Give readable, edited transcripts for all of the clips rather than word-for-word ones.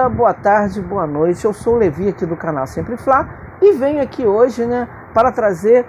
dia, boa tarde, boa noite. Eu sou o Levi aqui do canal Sempre Fla e venho aqui hoje, para trazer,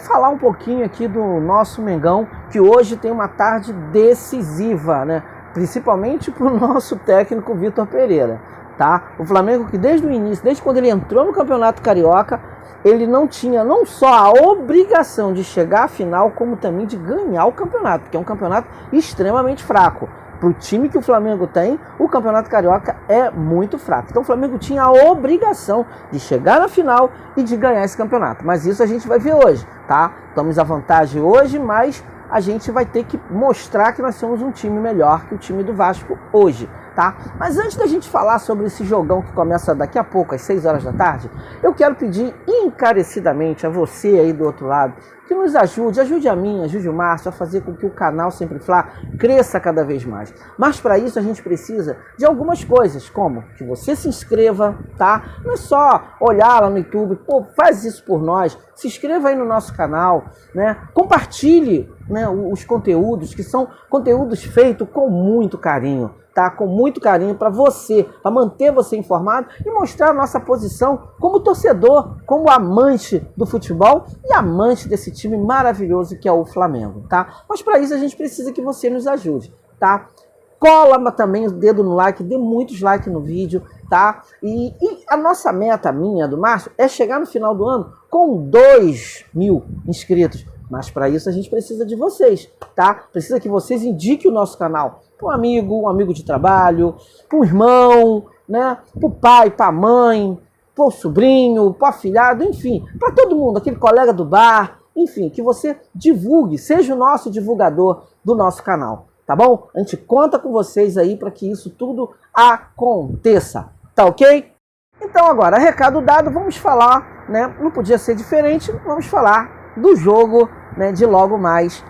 falar um pouquinho aqui do nosso Mengão, que hoje tem uma tarde decisiva, principalmente para o nosso técnico Vitor Pereira, tá? O Flamengo que desde o início, desde quando ele entrou no Campeonato Carioca, ele não tinha não só a obrigação de chegar à final, como também de ganhar o campeonato, porque é um campeonato extremamente fraco. Para o time que o Flamengo tem, o Campeonato Carioca é muito fraco. Então o Flamengo tinha a obrigação de chegar na final e de ganhar esse campeonato. Mas isso a gente vai ver hoje, tá? Estamos à vantagem hoje, mas a gente vai ter que mostrar que nós somos um time melhor que o time do Vasco hoje, tá? Mas antes da gente falar sobre esse jogão que começa daqui a pouco, às 6 horas da tarde, eu quero pedir encarecidamente a você aí do outro lado que nos ajude a mim, ajude o Márcio a fazer com que o canal Sempre Fla cresça cada vez mais. Mas para isso a gente precisa de algumas coisas, como que você se inscreva, tá? Não é só olhar lá no YouTube, pô, faz isso por nós, se inscreva aí no nosso canal, compartilhe, os conteúdos, que são conteúdos feitos com muito carinho, tá? Com muito carinho para você, para manter você informado e mostrar a nossa posição como torcedor, como amante do futebol e amante desse time maravilhoso que é o Flamengo, tá? Mas para isso a gente precisa que você nos ajude, tá? Cola também o dedo no like, dê muitos likes no vídeo, tá? E a nossa meta, minha, do Márcio, é chegar no final do ano com 2.000 inscritos. Mas para isso a gente precisa de vocês, tá? Precisa que vocês indiquem o nosso canal para um amigo de trabalho, para um irmão, para o pai, para a mãe, para o sobrinho, para o afilhado, enfim, para todo mundo, aquele colega do bar, enfim, que você divulgue, seja o nosso divulgador do nosso canal, tá bom? A gente conta com vocês aí para que isso tudo aconteça, tá ok? Então agora, recado dado, vamos falar, não podia ser diferente, vamos falar do jogo, de logo mais,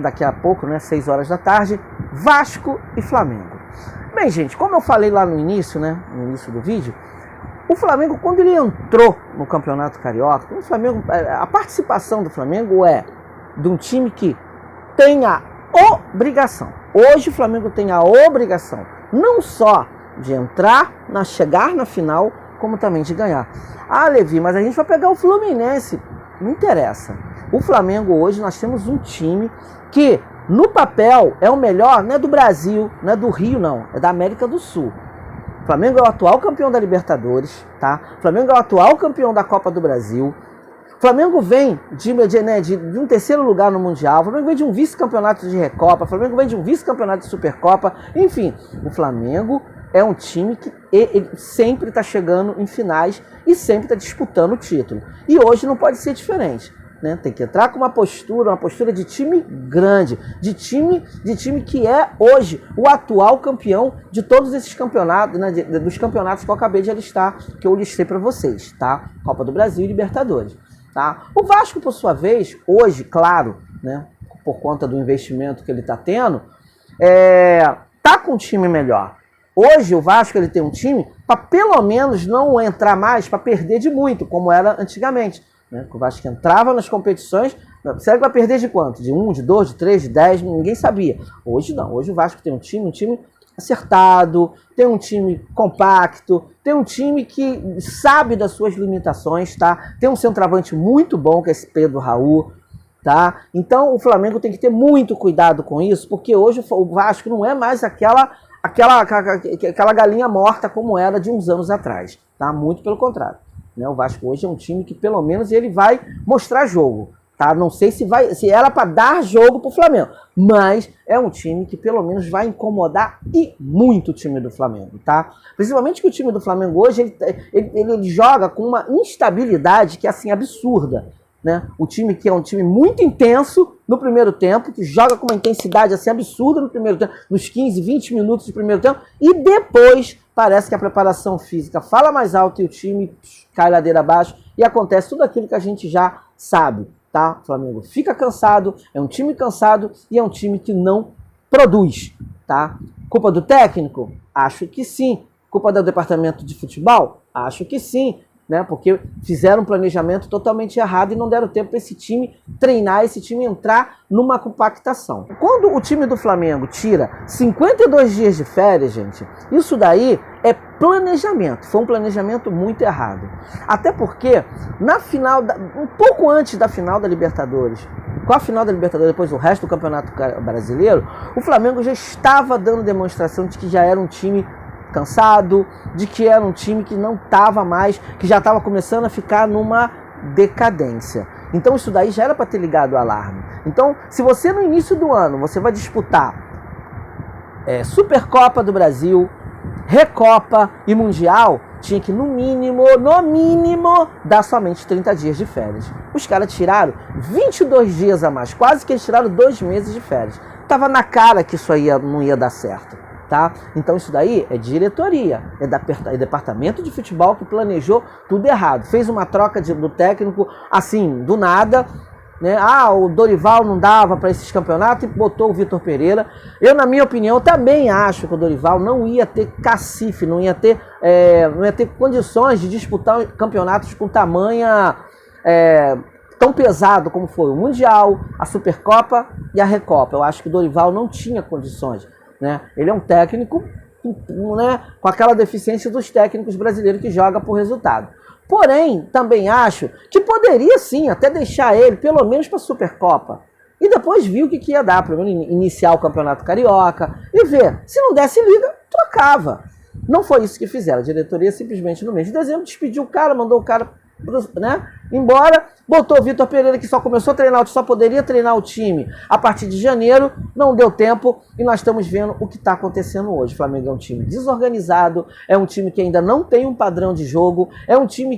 daqui a pouco, 6 horas da tarde, Vasco e Flamengo. Bem, gente, como eu falei lá no início, no início do vídeo, o Flamengo, quando ele entrou no Campeonato Carioca, a participação do Flamengo é de um time que tem a obrigação. Hoje o Flamengo tem a obrigação não só de chegar na final, como também de ganhar. Ah, Levi, mas a gente vai pegar o Fluminense. Não interessa. O Flamengo hoje, nós temos um time que no papel é o melhor, não é do Brasil, não é do Rio não, é da América do Sul. O Flamengo é o atual campeão da Libertadores, tá? O Flamengo é o atual campeão da Copa do Brasil. O Flamengo vem de um terceiro lugar no Mundial, o Flamengo vem de um vice-campeonato de Recopa, o Flamengo vem de um vice-campeonato de Supercopa, enfim, o Flamengo é um time que ele sempre está chegando em finais e sempre está disputando o título. E hoje não pode ser diferente. Tem que entrar com uma postura de time grande, de time que é hoje o atual campeão de todos esses campeonatos, dos campeonatos que eu acabei de listar, que eu listei para vocês, tá? Copa do Brasil e Libertadores, tá? O Vasco, por sua vez, hoje, claro, por conta do investimento que ele está tendo, tá com um time melhor. Hoje o Vasco ele tem um time para pelo menos não entrar mais, para perder de muito, como era antigamente. O Vasco entrava nas competições, será que vai perder de quanto? De 1, de 2, de 3, de 10? Ninguém sabia. Hoje não, hoje o Vasco tem um time acertado, tem um time compacto, tem um time que sabe das suas limitações, tá? Tem um centroavante muito bom, que é esse Pedro Raul, tá? Então o Flamengo tem que ter muito cuidado com isso, porque hoje o Vasco não é mais aquela galinha morta como era de uns anos atrás, tá? Muito pelo contrário. O Vasco hoje é um time que pelo menos ele vai mostrar jogo, tá? Não sei se era para dar jogo para o Flamengo, mas é um time que pelo menos vai incomodar e muito o time do Flamengo, tá? Principalmente que o time do Flamengo hoje ele joga com uma instabilidade que é assim absurda, O time que é um time muito intenso no primeiro tempo, que joga com uma intensidade assim absurda no primeiro tempo, nos 15, 20 minutos do primeiro tempo, e depois parece que a preparação física fala mais alto e o time cai ladeira abaixo e acontece tudo aquilo que a gente já sabe, tá? O Flamengo fica cansado, é um time cansado e é um time que não produz, tá? Culpa do técnico? Acho que sim. Culpa do departamento de futebol? Acho que sim. né? Porque fizeram um planejamento totalmente errado e não deram tempo para esse time treinar, esse time entrar numa compactação. Quando o time do Flamengo tira 52 dias de férias, gente, isso daí é planejamento. Foi um planejamento muito errado. Até porque, na final, um pouco antes da final da Libertadores, com a final da Libertadores, depois do resto do Campeonato Brasileiro, o Flamengo já estava dando demonstração de que já era um time cansado, de que era um time que não estava mais, que já estava começando a ficar numa decadência. Então isso daí já era para ter ligado o alarme. Então, se você no início do ano, você vai disputar Supercopa do Brasil, Recopa e Mundial, tinha que no mínimo, dar somente 30 dias de férias. Os caras tiraram 22 dias a mais, quase que eles tiraram 2 meses de férias. Tava na cara que isso aí não ia dar certo. Tá? Então isso daí é diretoria, é departamento de futebol que planejou tudo errado. Fez uma troca do técnico assim, do nada, né? O Dorival não dava para esses campeonatos e botou o Vitor Pereira. Eu, na minha opinião, também acho que o Dorival não ia ter cacife, não ia ter condições de disputar campeonatos com tamanha tão pesado como foi o Mundial, a Supercopa e a Recopa. Eu acho que o Dorival não tinha condições. Né? Ele é um técnico, né, com aquela deficiência dos técnicos brasileiros que jogam por resultado. Porém, também acho que poderia sim até deixar ele pelo menos para a Supercopa. E depois viu o que ia dar, primeiro iniciar o Campeonato Carioca e ver. Se não desse liga, trocava. Não foi isso que fizeram. A diretoria simplesmente no mês de dezembro despediu o cara, mandou o cara, né, embora, botou o Vitor Pereira, que só começou a treinar, só poderia treinar o time a partir de janeiro, não deu tempo e nós estamos vendo o que está acontecendo hoje. O Flamengo é um time desorganizado, é um time que ainda não tem um padrão de jogo, é um time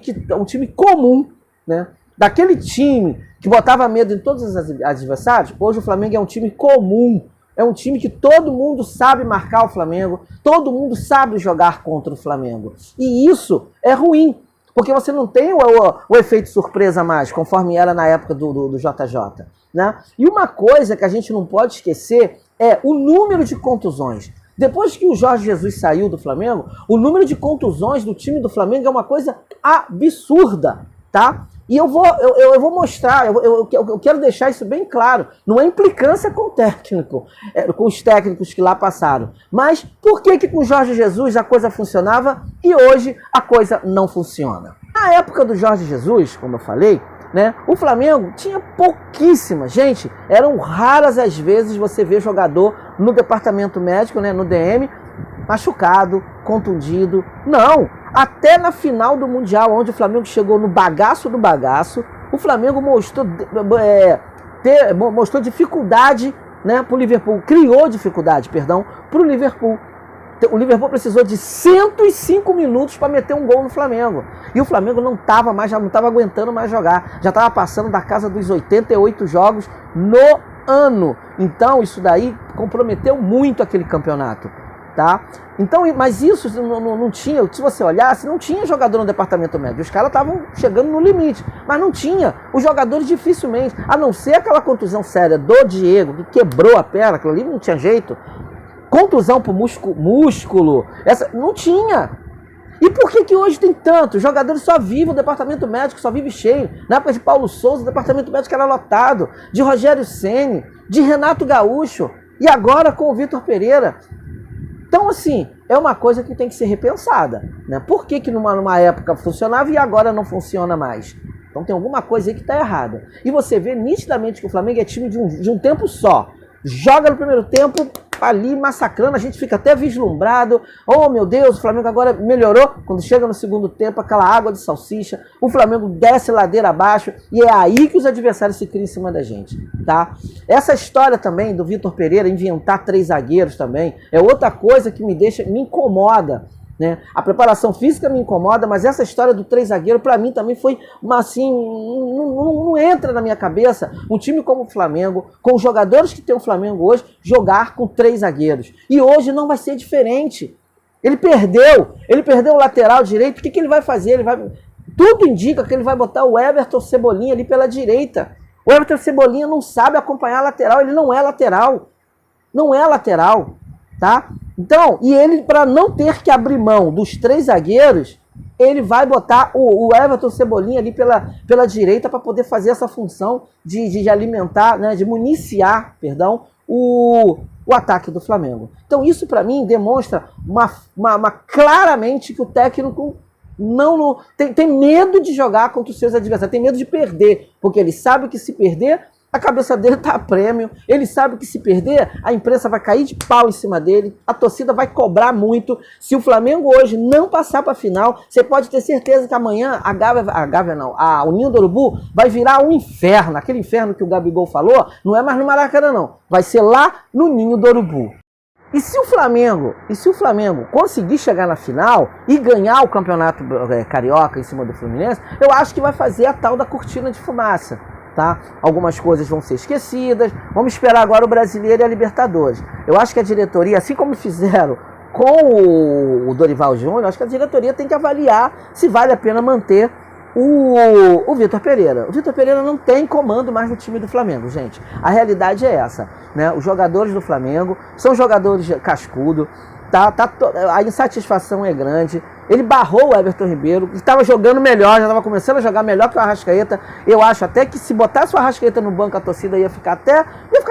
comum, né? Daquele time que botava medo em todos os adversários, hoje o Flamengo é um time comum. É um time que todo mundo sabe marcar o Flamengo, todo mundo sabe jogar contra o Flamengo. E isso é ruim. Porque você não tem o efeito surpresa mais, conforme era na época do JJ. Né? E uma coisa que a gente não pode esquecer é o número de contusões. Depois que o Jorge Jesus saiu do Flamengo, o número de contusões do time do Flamengo é uma coisa absurda. Tá? E eu vou mostrar, eu quero deixar isso bem claro. Não é implicância com o técnico, com os técnicos que lá passaram. Mas por que com o Jorge Jesus a coisa funcionava e hoje a coisa não funciona? Na época do Jorge Jesus, como eu falei, né, o Flamengo tinha pouquíssimas. Gente, eram raras as vezes você ver jogador no departamento médico, né, no DM, machucado, contundido. Não! Até na final do Mundial, onde o Flamengo chegou no bagaço do bagaço, o Flamengo mostrou dificuldade, né, para o Liverpool, criou dificuldade, perdão, para o Liverpool. O Liverpool precisou de 105 minutos para meter um gol no Flamengo. E o Flamengo não estava aguentando mais jogar. Já estava passando da casa dos 88 jogos no ano. Então isso daí comprometeu muito aquele campeonato. Tá? Então, mas isso não tinha, se você olhasse, não tinha jogador no departamento médico. Os caras estavam chegando no limite, mas não tinha. Os jogadores dificilmente, a não ser aquela contusão séria do Diego, que quebrou a perna, aquilo ali não tinha jeito. Contusão pro músculo, essa não tinha. E por que hoje tem tanto? Os jogadores só vivem o departamento médico, só vive cheio. Na época de Paulo Souza, o departamento médico era lotado. De Rogério Ceni, de Renato Gaúcho. E agora com o Vitor Pereira. Então, assim, é uma coisa que tem que ser repensada. Né? Por que numa época funcionava e agora não funciona mais? Então tem alguma coisa aí que está errada. E você vê nitidamente que o Flamengo é time de um tempo só. Joga no primeiro tempo, ali massacrando, a gente fica até vislumbrado. Oh, meu Deus, o Flamengo agora melhorou. Quando chega no segundo tempo, aquela água de salsicha, o Flamengo desce ladeira abaixo e é aí que os adversários se criam em cima da gente, tá? Essa história também do Vitor Pereira inventar 3 zagueiros também é outra coisa que me incomoda. Né? A preparação física me incomoda, mas essa história do 3 zagueiros, para mim, também foi assim, não entra na minha cabeça um time como o Flamengo, com os jogadores que tem o Flamengo hoje, jogar com 3 zagueiros. E hoje não vai ser diferente. Ele perdeu o lateral direito, o que ele vai fazer? Tudo indica que ele vai botar o Everton Cebolinha ali pela direita. O Everton Cebolinha não sabe acompanhar a lateral, ele não é lateral. Não é lateral, tá? Então, e ele, para não ter que abrir mão dos 3 zagueiros, ele vai botar o Everton Cebolinha ali pela direita para poder fazer essa função de alimentar, né, de municiar, perdão, o ataque do Flamengo. Então isso para mim demonstra claramente que o técnico tem medo de jogar contra os seus adversários, tem medo de perder, porque ele sabe que se perder, a cabeça dele tá a prêmio, ele sabe que se perder, a imprensa vai cair de pau em cima dele, a torcida vai cobrar muito. Se o Flamengo hoje não passar para a final, você pode ter certeza que amanhã o Ninho do Urubu vai virar um inferno. Aquele inferno que o Gabigol falou, não é mais no Maracanã não, vai ser lá no Ninho do Urubu. E se o Flamengo conseguir chegar na final e ganhar o campeonato carioca em cima do Fluminense, eu acho que vai fazer a tal da cortina de fumaça. Tá? Algumas coisas vão ser esquecidas. Vamos esperar agora o Brasileiro e a Libertadores. Eu acho que a diretoria, assim como fizeram com o Dorival Júnior, acho que a diretoria tem que avaliar se vale a pena manter o Vitor Pereira. O Vitor Pereira não tem comando mais no time do Flamengo, gente. A realidade é essa, né? Os jogadores do Flamengo são jogadores cascudo. A insatisfação é grande. Ele barrou o Everton Ribeiro, que estava jogando melhor, já estava começando a jogar melhor que o Arrascaeta. Eu acho até que se botasse o Arrascaeta no banco, a torcida ia ficar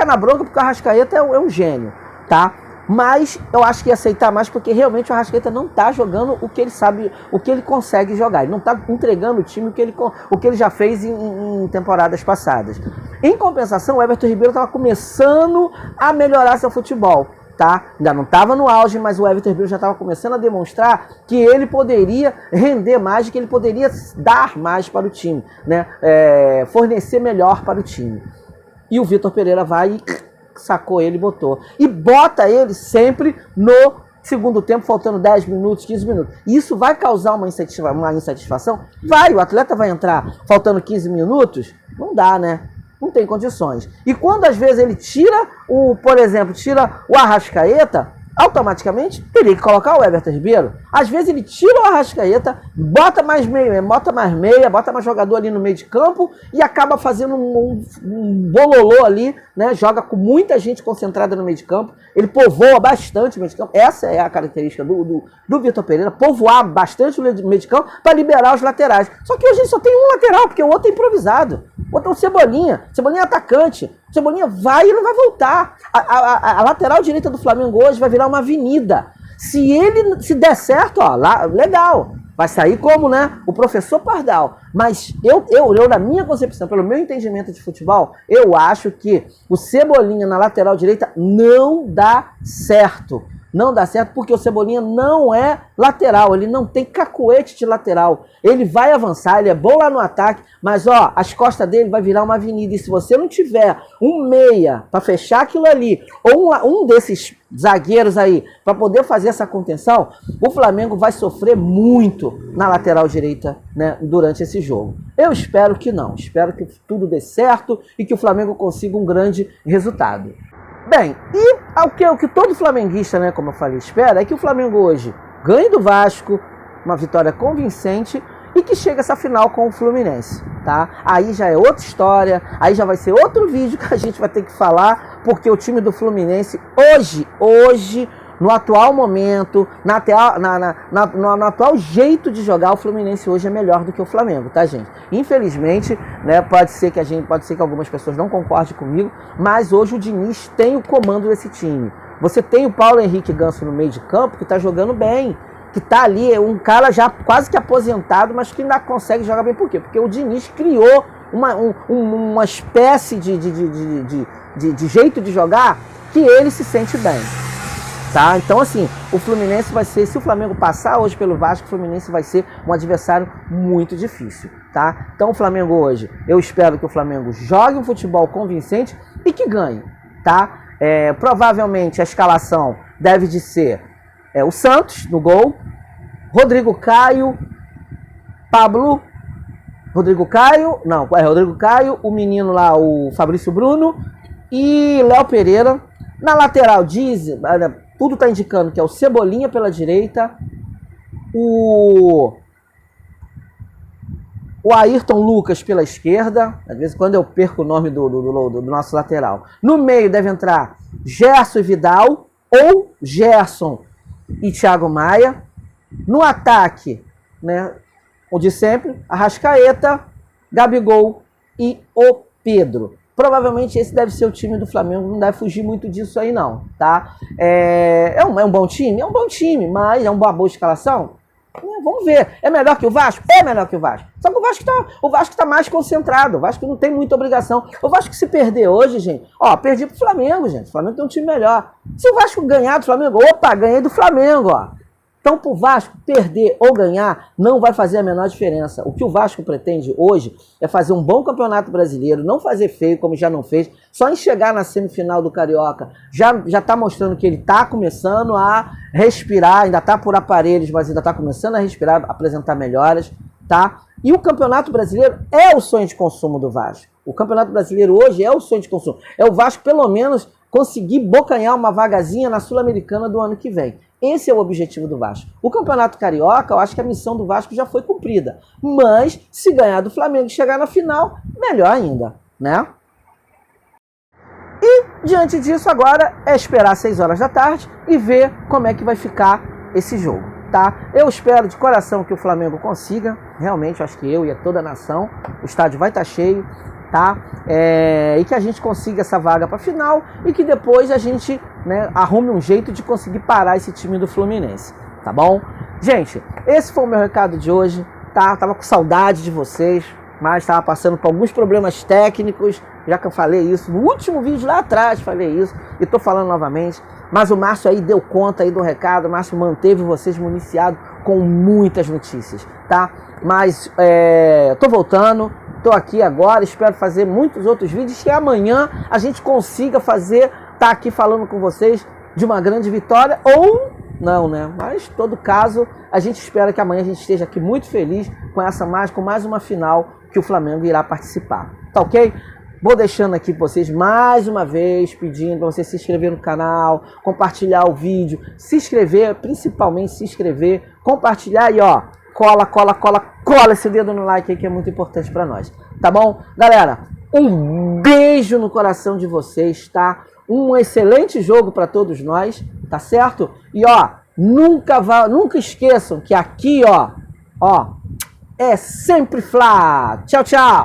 na bronca, porque o Arrascaeta é um gênio, tá? Mas eu acho que ia aceitar mais, porque realmente o Arrascaeta não está jogando o que ele sabe, o que ele consegue jogar. Ele não está entregando o time o que ele já fez em temporadas passadas. Em compensação, o Everton Ribeiro estava começando a melhorar seu futebol. Tá? Ainda não estava no auge, mas o Everton Ribeiro já estava começando a demonstrar que ele poderia render mais, que ele poderia dar mais para o time, né? Fornecer melhor para o time. E o Vitor Pereira vai e sacou ele e botou. E bota ele sempre no segundo tempo, faltando 10 minutos, 15 minutos. Isso vai causar uma insatisfação? Vai, o atleta vai entrar faltando 15 minutos? Não dá, né? Não tem condições. E quando às vezes ele tira o Arrascaeta, automaticamente teria que colocar o Everton Ribeiro. Às vezes ele tira o Arrascaeta, bota mais meia, bota mais jogador ali no meio de campo e acaba fazendo um bololô ali, né? Joga com muita gente concentrada no meio de campo. Ele povoa bastante o meio de campo. Essa é a característica do Vitor Pereira, povoar bastante o meio de campo para liberar os laterais. Só que hoje ele só tem um lateral, porque o outro é improvisado. O outro é o Cebolinha. Cebolinha é atacante. O Cebolinha vai e não vai voltar. A lateral direita do Flamengo hoje vai virar uma avenida. Se der certo, ó, legal. Vai sair como, né? O professor Pardal. Mas eu, na minha concepção, pelo meu entendimento de futebol, eu acho que o Cebolinha na lateral direita não dá certo. Não dá certo porque o Cebolinha não é lateral, ele não tem cacuete de lateral. Ele vai avançar, ele é bom lá no ataque, mas ó, as costas dele vai virar uma avenida. E se você não tiver um meia para fechar aquilo ali, ou um desses zagueiros aí para poder fazer essa contenção, o Flamengo vai sofrer muito na lateral direita, né, durante esse jogo. Eu espero que não, espero que tudo dê certo e que o Flamengo consiga um grande resultado. Bem, e o que todo flamenguista, né, como eu falei, espera é que o Flamengo hoje ganhe do Vasco, uma vitória convincente, e que chegue essa final com o Fluminense, tá? Aí já é outra história, aí já vai ser outro vídeo que a gente vai ter que falar, porque o time do Fluminense hoje no atual momento, no atual jeito de jogar, o Fluminense hoje é melhor do que o Flamengo, tá, gente? Infelizmente, né, pode ser que algumas pessoas não concordem comigo, mas hoje o Diniz tem o comando desse time. Você tem o Paulo Henrique Ganso no meio de campo, que tá jogando bem, que tá ali, um cara já quase que aposentado, mas que ainda consegue jogar bem. Por quê? Porque o Diniz criou uma espécie de jeito de jogar que ele se sente bem. Tá? Então, assim, o Fluminense vai ser, se o Flamengo passar hoje pelo Vasco, o Fluminense vai ser um adversário muito difícil, tá? Então, o Flamengo hoje, eu espero que o Flamengo jogue um futebol convincente e que ganhe, tá? Provavelmente a escalação deve de ser o Santos no gol, Rodrigo Caio, Rodrigo Caio, o menino lá, o Fabrício Bruno e Léo Pereira. Na lateral, tudo está indicando que é o Cebolinha pela direita, o Ayrton Lucas pela esquerda. Às vezes quando eu perco o nome do nosso lateral. No meio deve entrar Gerson e Vidal, ou Gerson e Thiago Maia. No ataque, né? O de sempre, Arrascaeta, Gabigol e o Pedro. Provavelmente esse deve ser o time do Flamengo, não deve fugir muito disso aí não, tá? É um bom time? É um bom time, mas é uma boa escalação? Vamos ver. É melhor que o Vasco? É melhor que o Vasco. Só que o Vasco tá mais concentrado. O Vasco não tem muita obrigação. O Vasco se perder hoje, gente, ó, perdi pro Flamengo, gente. O Flamengo tem um time melhor. Se o Vasco ganhar do Flamengo, opa, ganhei do Flamengo, ó. Então, pro Vasco perder ou ganhar, não vai fazer a menor diferença. O que o Vasco pretende hoje é fazer um bom campeonato brasileiro, não fazer feio, como já não fez, só em chegar na semifinal do Carioca, já tá mostrando que ele tá começando a respirar, ainda tá por aparelhos, mas ainda tá começando a respirar, apresentar melhoras, tá? E o Campeonato Brasileiro é o sonho de consumo do Vasco. O Campeonato Brasileiro hoje é o sonho de consumo. É o Vasco, pelo menos, conseguir bocanhar uma vagazinha na Sul-Americana do ano que vem. Esse é o objetivo do Vasco. O Campeonato Carioca, eu acho que a missão do Vasco já foi cumprida. Mas, se ganhar do Flamengo e chegar na final, melhor ainda, né? E, diante disso, agora é esperar 6 horas da tarde e ver como é que vai ficar esse jogo, tá? Eu espero de coração que o Flamengo consiga. Realmente, eu acho que eu e toda a nação. O estádio vai estar cheio, tá? E que a gente consiga essa vaga para a final e que depois a gente, né, arrume um jeito de conseguir parar esse time do Fluminense, tá bom? Gente, esse foi o meu recado de hoje, tá? Tava com saudade de vocês, mas estava passando por alguns problemas técnicos, já que eu falei isso no último vídeo lá atrás, falei isso e tô falando novamente, mas o Márcio aí deu conta aí do recado, o Márcio manteve vocês municiados com muitas notícias, tá? Mas tô voltando, tô aqui agora, espero fazer muitos outros vídeos que amanhã a gente consiga fazer, tá aqui falando com vocês de uma grande vitória ou não, né? Mas, em todo caso, a gente espera que amanhã a gente esteja aqui muito feliz com mais uma final que o Flamengo irá participar. Tá ok? Vou deixando aqui para vocês mais uma vez, pedindo para você se inscrever no canal, compartilhar o vídeo, se inscrever, principalmente se inscrever, compartilhar e ó, cola esse dedo no like aí que é muito importante para nós, tá bom? Galera, um beijo no coração de vocês, tá? Um excelente jogo para todos nós, tá certo? E ó, nunca esqueçam que aqui, ó, é sempre Fla. Tchau, tchau.